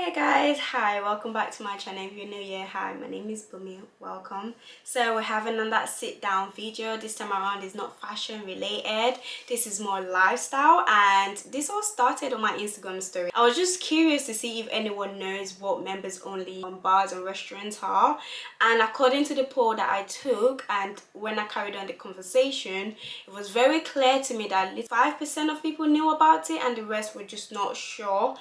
Hey guys, hi, welcome back to my channel. If you're new here, hi, my name is Bunmi, welcome. So we're having another sit down video. This time around is not fashion related, this is more lifestyle, and this all started on my Instagram story. I was just curious to see if anyone knows what members only bars and restaurants are, and according to the poll that I took and when I carried on the conversation, it was very clear to me that at least 5% of people knew about it and the rest were just not sure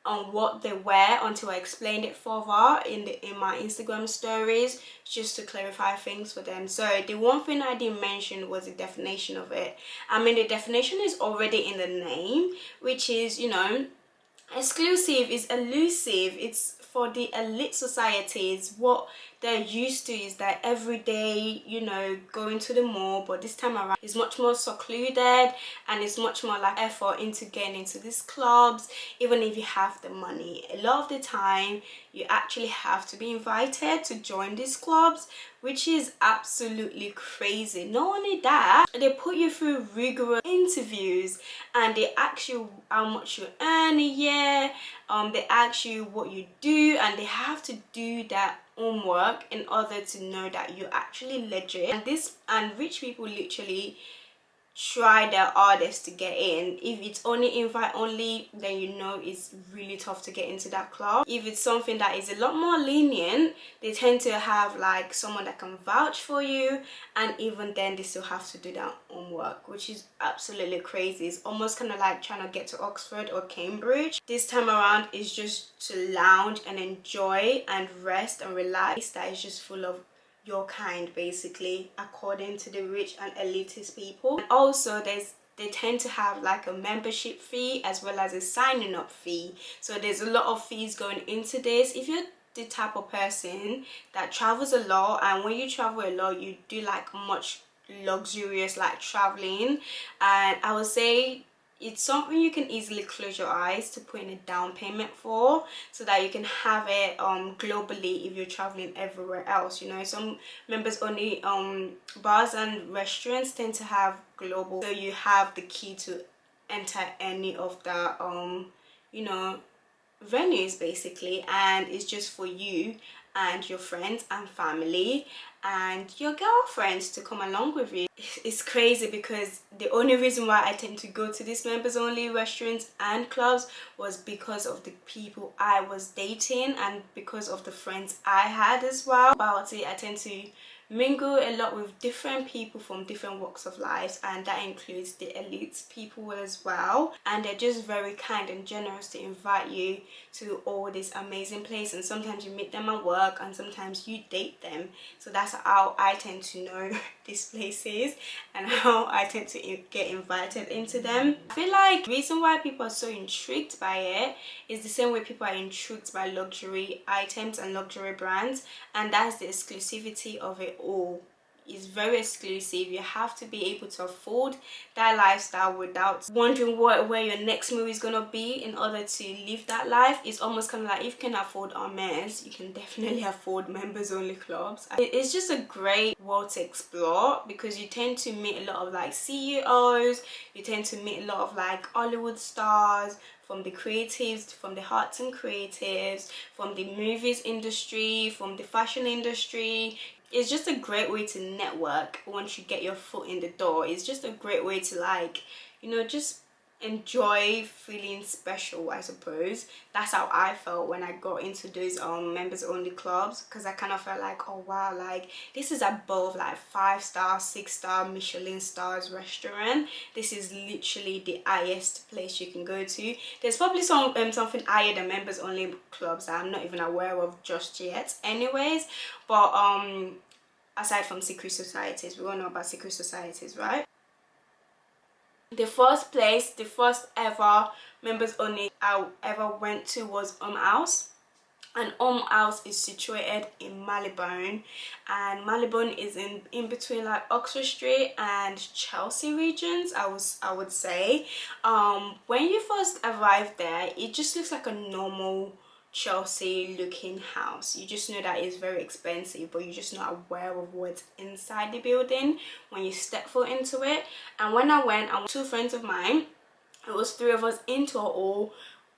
on what they were until I explained it further in my Instagram stories, just to clarify things for them. So the one thing I didn't mention was the definition of it. I mean, the definition is already in the name, which is, you know, exclusive, is elusive, it's for the elite societies. What they're used to is that every day, you know, going to the mall, but this time around is much more secluded and it's much more like effort into getting into these clubs. Even if you have the money, a lot of the time you actually have to be invited to join these clubs, which is absolutely crazy. Not only that, they put you through rigorous interviews and they ask you how much you earn a year, they ask you what you do, and they have to do that homework in order to know that you're actually legit. And rich people literally try their hardest to get in. If it's only invite only, then you know it's really tough to get into that club. If it's something that is a lot more lenient, they tend to have like someone that can vouch for you, and even then they still have to do that homework, which is absolutely crazy. It's almost kind of like trying to get to Oxford or Cambridge. This time around is just to lounge and enjoy and rest and relax. That is just full of your kind, basically, according to the rich and elitist people. And also they tend to have like a membership fee as well as a signing up fee, so there's a lot of fees going into this. If you're the type of person that travels a lot, and when you travel a lot you do like much luxurious like traveling, and I would say it's something you can easily close your eyes to put in a down payment for, so that you can have it globally if you're traveling everywhere else. You know, some members only bars and restaurants tend to have global, so you have the key to enter any of the you know, venues basically, and it's just for you and your friends and family and your girlfriends to come along with you. It's crazy because the only reason why I tend to go to these members only restaurants and clubs was because of the people I was dating and because of the friends I had as well. About it, I tend to mingle a lot with different people from different walks of life, and that includes the elite people as well, and they're just very kind and generous to invite you to all these amazing places. And sometimes you meet them at work and sometimes you date them, so that's how I tend to know these places and how I tend to get invited into them. I feel like the reason why people are so intrigued by it is the same way people are intrigued by luxury items and luxury brands, and that's the exclusivity of it all. Is very exclusive. You have to be able to afford that lifestyle without wondering where your next move is gonna be in order to live that life. It's almost kind of like, if you can afford Hermes, you can definitely afford members only clubs. It's just a great world to explore because you tend to meet a lot of like CEOs, you tend to meet a lot of like Hollywood stars, from the creatives, from the arts and creatives, from the movies industry, from the fashion industry. It's just a great way to network once you get your foot in the door. It's just a great way to, like, you know, just enjoy feeling special, I suppose. That's how I felt when I got into those members only clubs, because I kind of felt like, oh wow, like this is above like 5-star 6-star Michelin stars restaurant. This is literally the highest place you can go to. There's probably something higher than members only clubs that I'm not even aware of just yet anyways, but aside from secret societies, we all know about secret societies, right? The first place, the first ever members only I ever went to was House. And House is situated in Marylebone, and Marylebone is in between like Oxford Street and Chelsea regions, I would say. When you first arrive there, it just looks like a normal Chelsea looking house. You just know that it's very expensive, but you're just not aware of what's inside the building when you step foot into it. And when I went with two friends of mine, it was 3 of us into it all.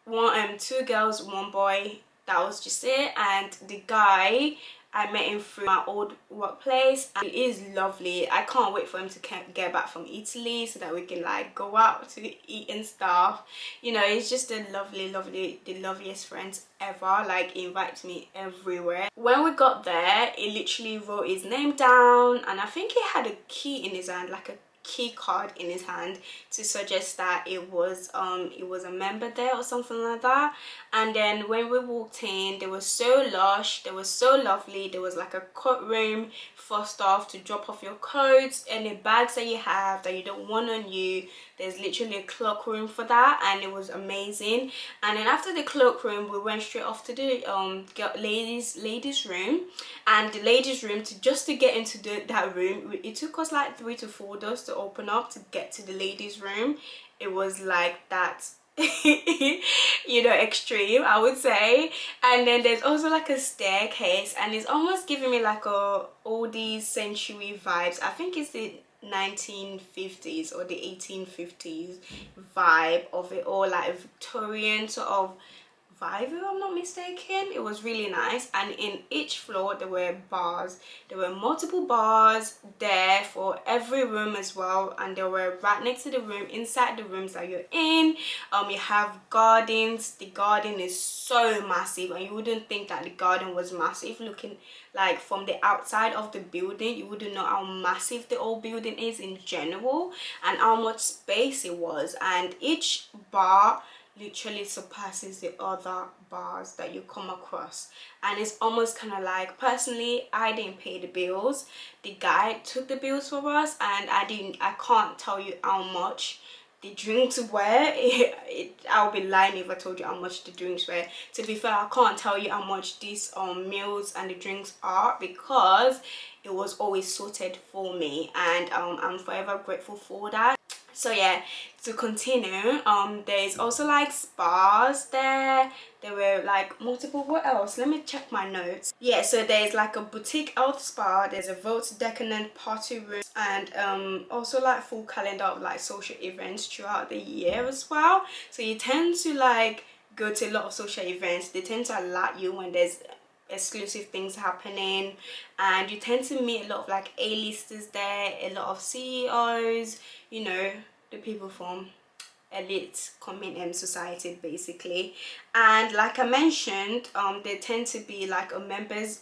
two girls, one boy. That was just it. And the guy, I met him through my old workplace, and he is lovely. I can't wait for him to get back from Italy so that we can like go out to eat and stuff. You know, he's just a lovely, the loveliest friends ever. Like, he invites me everywhere. When we got there, he literally wrote his name down, and I think he had a key in his hand, like a key card in his hand, to suggest that it was a member there or something like that. And then when we walked in, they were so lush, they were so lovely. There was like a coat room first off to drop off your coats, any bags that you have that you don't want on you. There's literally a cloak room for that, and it was amazing. And then after the cloak room, we went straight off to the ladies room. And the ladies room, to get into that room, it took us like 3 to 4 doors to open up to get to the ladies room. It was like that you know, extreme, I would say. And then there's also like a staircase, and it's almost giving me like a oldies century vibes. I think it's the 1950s or the 1850s vibe of it, or like a Victorian sort of vibe, if I'm not mistaken. It was really nice. And in each floor there were bars. There were multiple bars there for every room as well, and they were right next to the room, inside the rooms that you're in. You have gardens. The garden is so massive, and you wouldn't think that the garden was massive. Looking like from the outside of the building, you wouldn't know how massive the whole building is in general, and how much space it was. And each bar literally surpasses the other bars that you come across. And it's almost kind of like, personally, I didn't pay the bills. The guy took the bills for us, and I can't tell you how much the drinks were. I'll be lying if I told you how much the drinks were. To be fair, I can't tell you how much these meals and the drinks are, because it was always sorted for me, and I'm forever grateful for that. So yeah, to continue, there's also like spas there. There were like multiple, what else, let me check my notes. Yeah, so there's like a boutique health spa, there's a vote decadent party room, and also like full calendar of like social events throughout the year as well. So you tend to like go to a lot of social events. They tend to alert you when there's exclusive things happening, and you tend to meet a lot of like A-listers there, a lot of CEOs, you know, the people from elite society basically. And like I mentioned, there tend to be like a members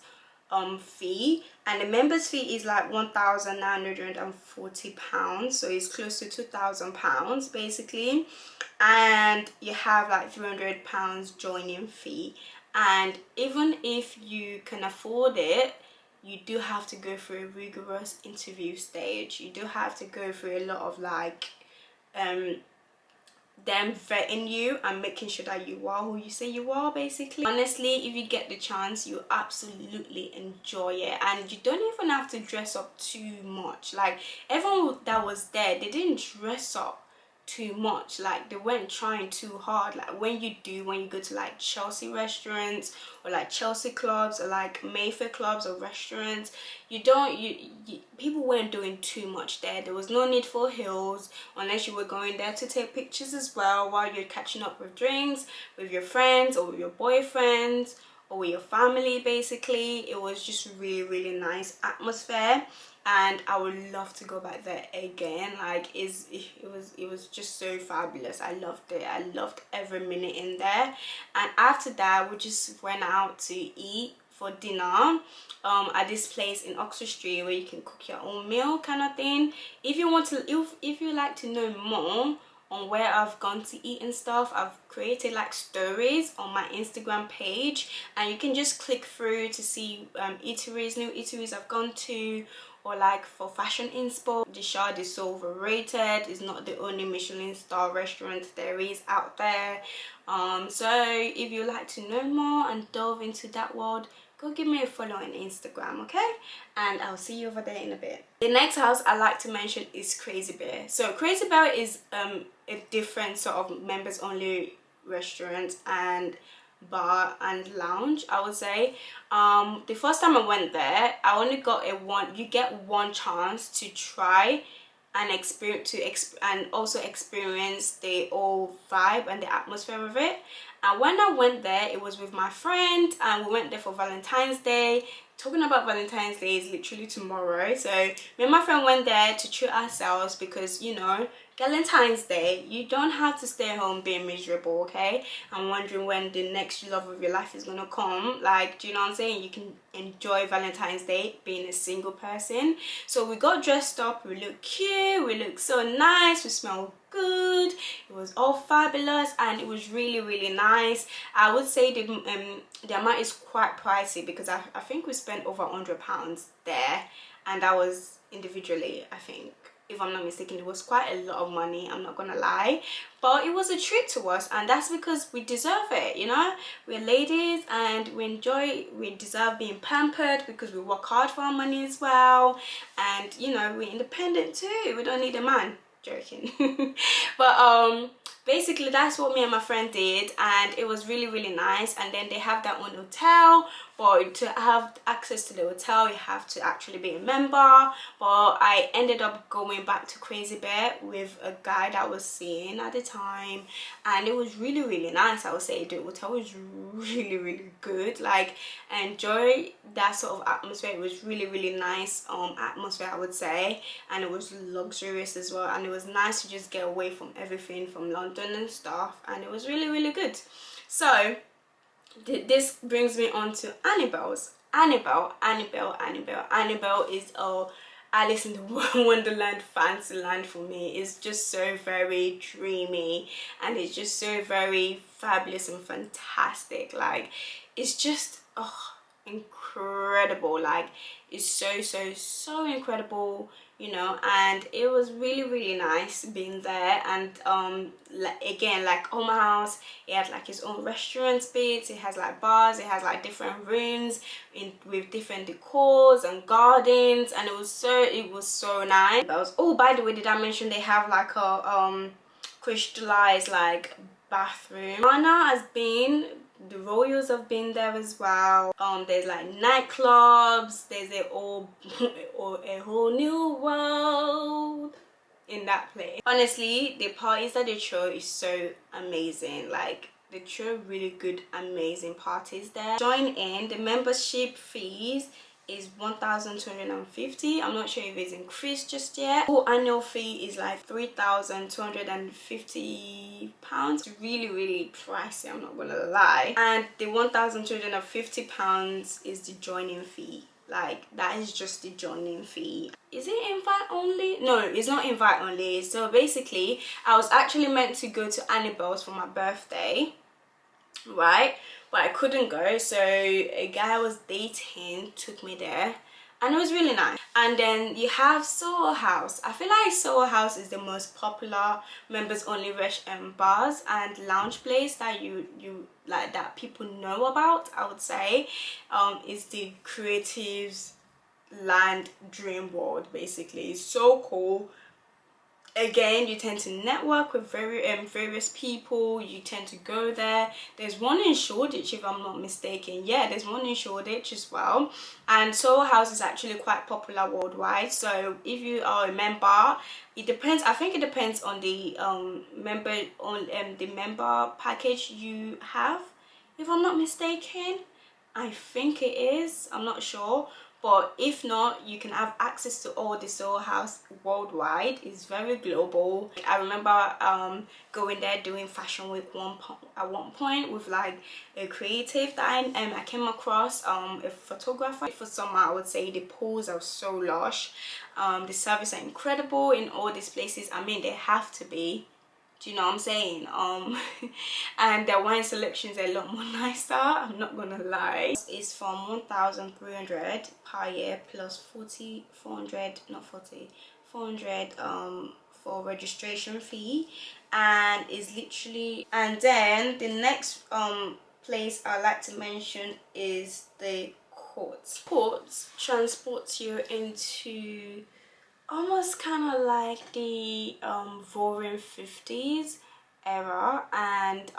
fee, and the members fee is like £1,940, so it's close to £2,000 basically. And you have like £300 joining fee. And even if you can afford it, you do have to go through a rigorous interview stage. You do have to go through a lot of like them vetting you and making sure that you are who you say you are basically. Honestly, if you get the chance, you absolutely enjoy it, and you don't even have to dress up too much. Like, everyone that was there, they didn't dress up too much. Like, they weren't trying too hard. Like, when you go to like Chelsea restaurants or like Chelsea clubs or like Mayfair clubs or restaurants, people weren't doing too much there. There was no need for heels, unless you were going there to take pictures as well while you're catching up with drinks with your friends or with your boyfriends or with your family basically. It was just really nice atmosphere, and I would love to go back there again. Like, it was just so fabulous. I loved it. I loved every minute in there. And after that, we just went out to eat for dinner at this place in Oxford Street, where you can cook your own meal kind of thing. If you want to, if you like to know more on where I've gone to eat and stuff, I've created like stories on my Instagram page, and you can just click through to see new eateries I've gone to, or like for fashion inspo. The Shard is so overrated. It's not the only Michelin star restaurant there is out there. So if you like to know more and delve into that world, go give me a follow on Instagram, okay? And I'll see you over there in a bit. The next house I like to mention is Crazy Bear. So Crazy Bear is a different sort of members only restaurant and bar and lounge, I would say. The first time I went there, I only got you get one chance to try and experience and also experience the whole vibe and the atmosphere of it. And when I went there, it was with my friend, and we went there for Valentine's Day. Talking about Valentine's Day is literally tomorrow, so me and my friend went there to treat ourselves, because you know, Valentine's Day, you don't have to stay home being miserable, okay, and wondering when the next love of your life is gonna come. Like, do you know what I'm saying? You can enjoy Valentine's Day being a single person. So we got dressed up, we looked cute, we looked so nice, we smelled good, it was all fabulous, and it was really nice. I would say the amount is quite pricey, because I think we spent over £100 there, and that was individually, I think, if I'm not mistaken. It was quite a lot of money, I'm not gonna lie, but it was a treat to us, and that's because we deserve it, you know. We're ladies and we deserve being pampered, because we work hard for our money as well, and you know, we're independent too, we don't need a man. Joking. But basically that's what me and my friend did, and it was really nice. And then they have their own hotel, but to have access to the hotel you have to actually be a member. But I ended up going back to Crazy Bear with a guy that was seeing at the time, and it was really nice. I would say the hotel was really good. Like, I enjoy that sort of atmosphere. It was really nice atmosphere, I would say, and it was luxurious as well, and it was nice to just get away from everything from London and stuff, and it was really good. So this brings me on to Annabel's. Annabel is Alice in the Wonderland fancy land for me. It's just so very dreamy, and it's just so very fabulous and fantastic. Like, it's just incredible. Like, it's so incredible, you know. And it was really nice being there. And again, like Soho House, it had like its own restaurant space, it has like bars, it has like different rooms with different decors and gardens, and it was so nice. Oh, by the way, did I mention they have like a crystallized like bathroom? Anna has been, the royals have been there as well. There's like nightclubs, there's a whole new world in that place. Honestly, the parties that they throw is so amazing. Like, they throw really good amazing parties there. Join in. The membership fees is 1,250. I'm not sure if it's increased just yet. Full annual fee is like £3,250. Really pricey, I'm not gonna lie. And the £1,250 is the joining fee. Like, that is just the joining fee. Is it invite only? No, it's not invite only. So basically, I was actually meant to go to Annabel's for my birthday, right? But I couldn't go, so a guy I was dating took me there, and it was really nice. And then you have Soho House. I feel like Soho House is the most popular members only bars and lounge place that you like, that people know about, I would say. Is the creatives land dream world, basically. It's so cool. Again, you tend to network with various people. You tend to go there. There's one in Shoreditch, if I'm not mistaken. Yeah, there's one in Shoreditch as well. And Soho House is actually quite popular worldwide. So if you are a member, it depends. I think it depends on the member package you have, if I'm not mistaken. I think it is. I'm not sure. But if not, you can have access to all the Soho House worldwide. It's very global. I remember going there doing fashion week at one point with like a creative that I came across, a photographer. For summer, I would say the pools are so lush. The service are incredible in all these places. I mean, they have to be. Do you know what I'm saying? And their wine selections are a lot more nicer, I'm not gonna lie. It's from 1,300 per year plus 400 for registration fee, and is literally. And then the next place I like to mention is the Courts. Courts transports you into almost kind of like the roaring 50s era, and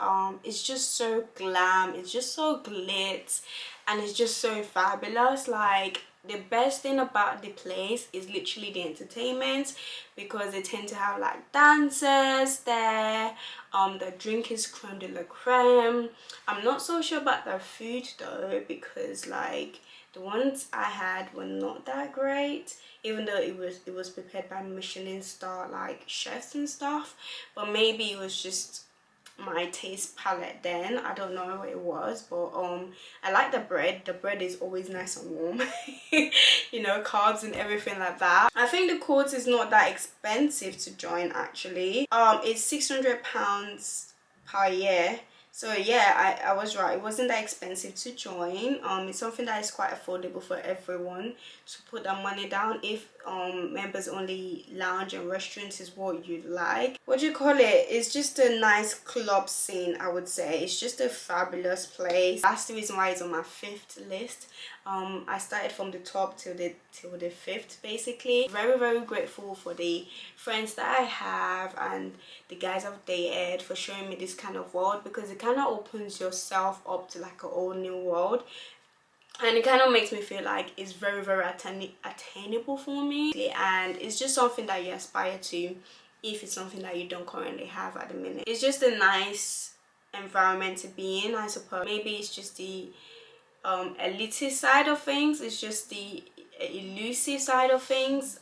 it's just so glam, it's just so glitz, and it's just so fabulous. Like, the best thing about the place is literally the entertainment, because they tend to have like dancers there. The drink is creme de la creme. I'm not so sure about the food though, because like the ones I had were not that great, even though it was prepared by Michelin star like chefs and stuff. But maybe it was just my taste palette then, I don't know what it was. But I like the bread is always nice and warm. You know, carbs and everything like that. I think the course is not that expensive to join actually. It's £600 per year. So yeah, I was right, it wasn't that expensive to join. It's something that is quite affordable for everyone to put that money down if members only lounge and restaurants is what you like. What do you call it? It's just a nice club scene, I would say. It's just a fabulous place. That's the reason why it's on my 5th list. I started from the top till the 5th basically. Very grateful for the friends that I have and the guys I've dated for showing me this kind of world, because it kind of opens yourself up to like a whole new world, and it kind of makes me feel like it's very attainable for me, and it's just something that you aspire to if it's something that you don't currently have at the minute. It's just a nice environment to be in, I suppose. Maybe it's just the elitist side of things, it's just the elusive side of things,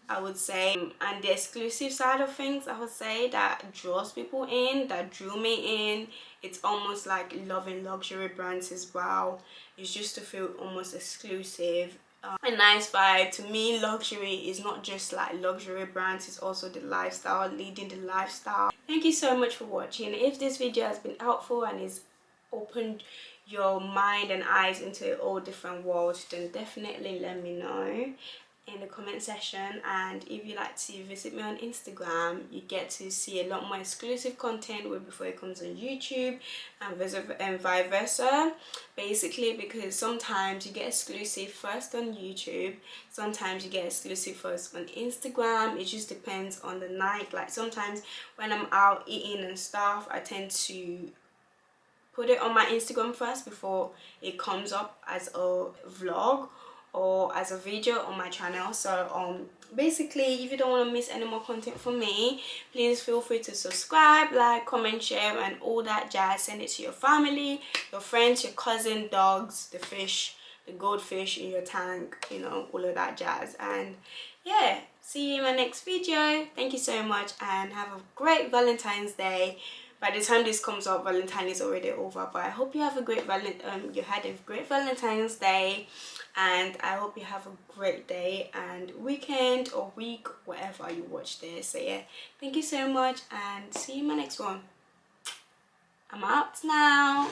I would say, and the exclusive side of things, I would say, that draws people in, that drew me in. It's almost like loving luxury brands as well. It's just to feel almost exclusive, a nice vibe. To me, luxury is not just like luxury brands, it's also the lifestyle, leading the lifestyle. Thank you so much for watching. If this video has been helpful and is opened your mind and eyes into all different worlds, then definitely let me know in the comment section. And if you like to visit me on Instagram, you get to see a lot more exclusive content way before it comes on YouTube, and vice versa, basically, because sometimes you get exclusive first on YouTube, sometimes you get exclusive first on Instagram. It just depends on the night. Like sometimes when I'm out eating and stuff, I tend to put it on my Instagram first before it comes up as a vlog or as a video on my channel. So basically, if you don't want to miss any more content from me, please feel free to subscribe, like, comment, share, and all that jazz. Send it to your family, your friends, your cousin, dogs, the fish, the goldfish in your tank, you know, all of that jazz. And yeah, see you in my next video. Thank you so much, and have a great Valentine's Day. By the time this comes up, Valentine is already over, but I hope you have a great you had a great Valentine's Day, and I hope you have a great day and weekend or week, whatever you watch this. So yeah, thank you so much, and see you in my next one. I'm out now.